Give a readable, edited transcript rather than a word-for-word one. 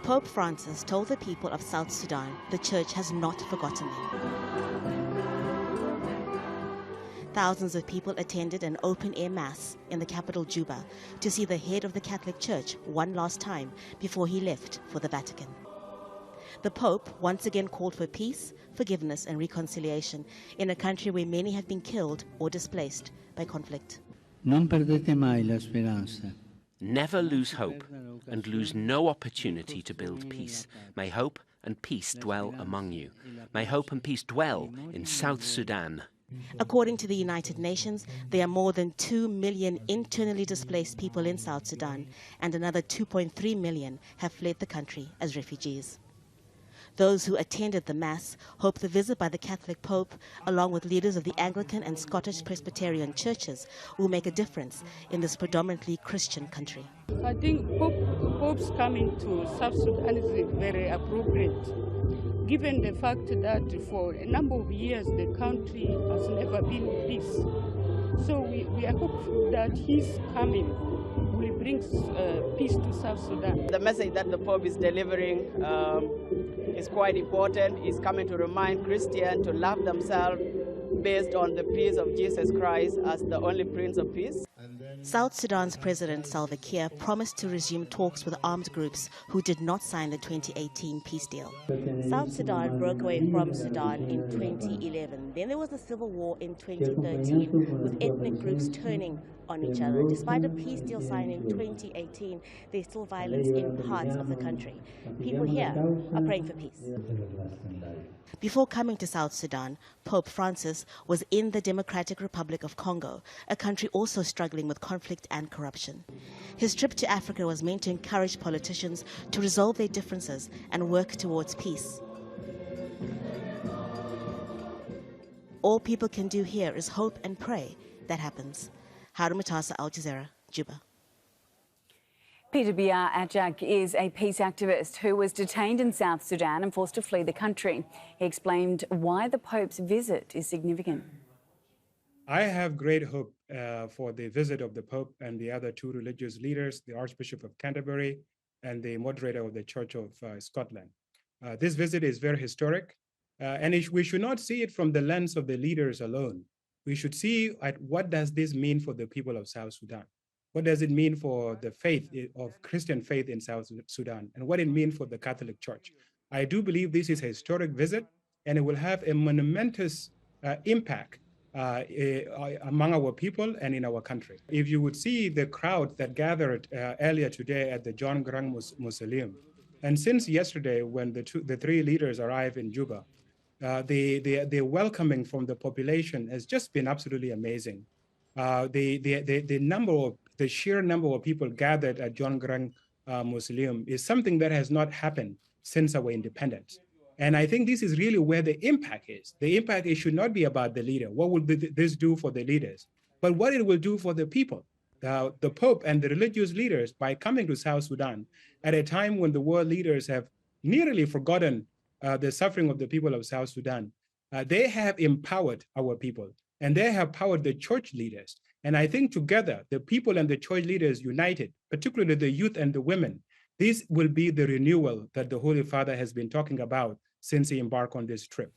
Pope Francis told the people of South Sudan the church has not forgotten them. Thousands of people attended an open-air mass in the capital Juba to see the head of the Catholic Church one last time before he left for the Vatican. The Pope once again called for peace, forgiveness and reconciliation in a country where many have been killed or displaced by conflict. Non perdete mai la speranza. Never lose hope and lose no opportunity to build peace. May hope and peace dwell among you. May hope and peace dwell in South Sudan. According to the United Nations, there are more than 2 million internally displaced people in South Sudan, and another 2.3 million have fled the country as refugees. Those who attended the Mass hope the visit by the Catholic Pope, along with leaders of the Anglican and Scottish Presbyterian churches, will make a difference in this predominantly Christian country. I think Pope's coming to South Sudan is very appropriate, given the fact that for a number of years the country has never been peace. So we are hopeful that his coming will bring peace to South Sudan. The message that the Pope is delivering is quite important. He's coming to remind Christians to love themselves based on the peace of Jesus Christ as the only Prince of Peace. South Sudan's President Salva Kiir promised to resume talks with armed groups who did not sign the 2018 peace deal. South Sudan broke away from Sudan in 2011. Then there was the civil war in 2013, with ethnic groups turning on each other. Despite a peace deal signed in 2018, there's still violence in parts of the country. People here are praying for peace. Before coming to South Sudan, Pope Francis was in the Democratic Republic of Congo, a country also struggling with conflict and corruption. His trip to Africa was meant to encourage politicians to resolve their differences and work towards peace. All people can do here is hope and pray that happens. Haru, Mutasa, Jazeera, Juba. Peter Biar Ajak is a peace activist who was detained in South Sudan and forced to flee the country. He explained why the Pope's visit is significant. I have great hope for the visit of the Pope and the other two religious leaders, the Archbishop of Canterbury and the moderator of the Church of Scotland. This visit is very historic, and we should not see it from the lens of the leaders alone. We should see at what does this mean for the people of South Sudan? What does it mean for the faith of Christian faith in South Sudan, and what it means for the Catholic Church? I do believe this is a historic visit, and it will have a monumentous impact among our people and in our country. If you would see the crowd that gathered earlier today at the John Garang mausoleum, and since yesterday when the three leaders arrived in Juba, the welcoming from the population has just been absolutely amazing. The sheer number of people gathered at John Garang mausoleum is something that has not happened since our independence. And I think this is really where the impact is. The impact should not be about the leader. What will this do for the leaders? But what it will do for the people. The Pope and the religious leaders, by coming to South Sudan at a time when the world leaders have nearly forgotten the suffering of the people of South Sudan, they have empowered our people, and they have powered the church leaders. And I think together, the people and the church leaders united, particularly the youth and the women, this will be the renewal that the Holy Father has been talking about since he embarked on this trip.